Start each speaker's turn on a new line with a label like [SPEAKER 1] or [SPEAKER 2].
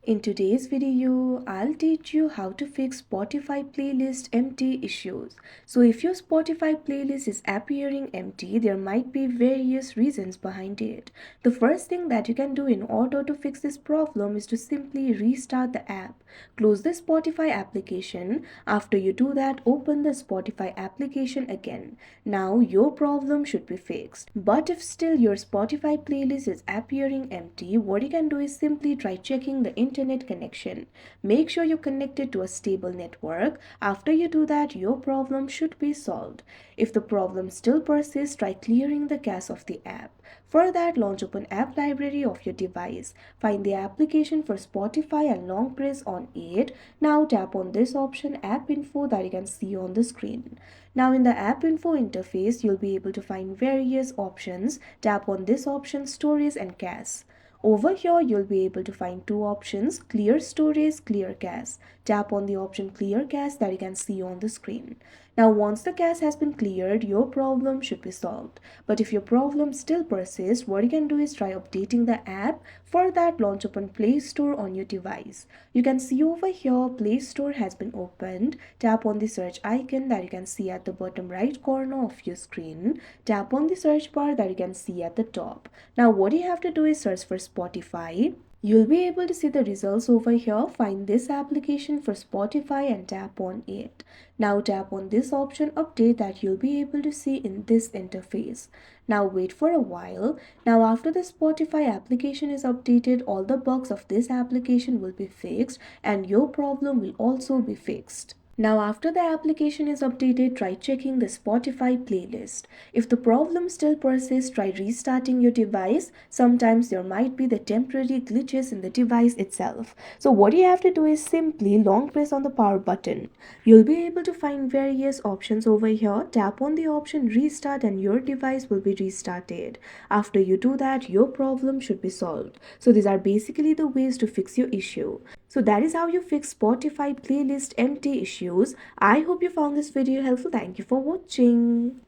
[SPEAKER 1] In today's video, I'll teach you how to fix Spotify playlist empty issues. So if your Spotify playlist is appearing empty, there might be various reasons behind it. The first thing that you can do in order to fix this problem is to simply restart the app. Close the Spotify application. After you do that, open the Spotify application again. Now your problem should be fixed. But if still your Spotify playlist is appearing empty, what you can do is simply try checking the internet connection. Make sure you're connected to a stable network. After you do that, your problem should be solved. If the problem still persists, try clearing the cache of the app. For that, launch open app library of your device. Find the application for Spotify and long press on it. Now tap on this option app info that you can see on the screen. Now in the app info interface, you'll be able to find various options. Tap on this option storage and cache. Over here, you'll be able to find two options, clear storage, clear cache. Tap on the option clear cache that you can see on the screen. Now once the cache has been cleared, your problem should be solved. But if your problem still persists, what you can do is try updating the app. For that, launch open Play Store on your device. You can see over here, Play Store has been opened. Tap on the search icon that you can see at the bottom right corner of your screen. Tap on the search bar that you can see at the top. Now what you have to do is search for Spotify. You'll be able to see the results over here. Find this application for Spotify and tap on it. Now tap on this option update that you'll be able to see in this interface. Now wait for a while. Now after the Spotify application is updated, all the bugs of this application will be fixed and your problem will also be fixed. Now after the application is updated, try checking the Spotify playlist. If the problem still persists, try restarting your device. Sometimes there might be the temporary glitches in the device itself. So what you have to do is simply long press on the power button. You'll be able to find various options over here. Tap on the option restart and your device will be restarted. After you do that, your problem should be solved. So these are basically the ways to fix your issue. So that is how you fix Spotify playlist empty issues. I hope you found this video helpful. Thank you for watching.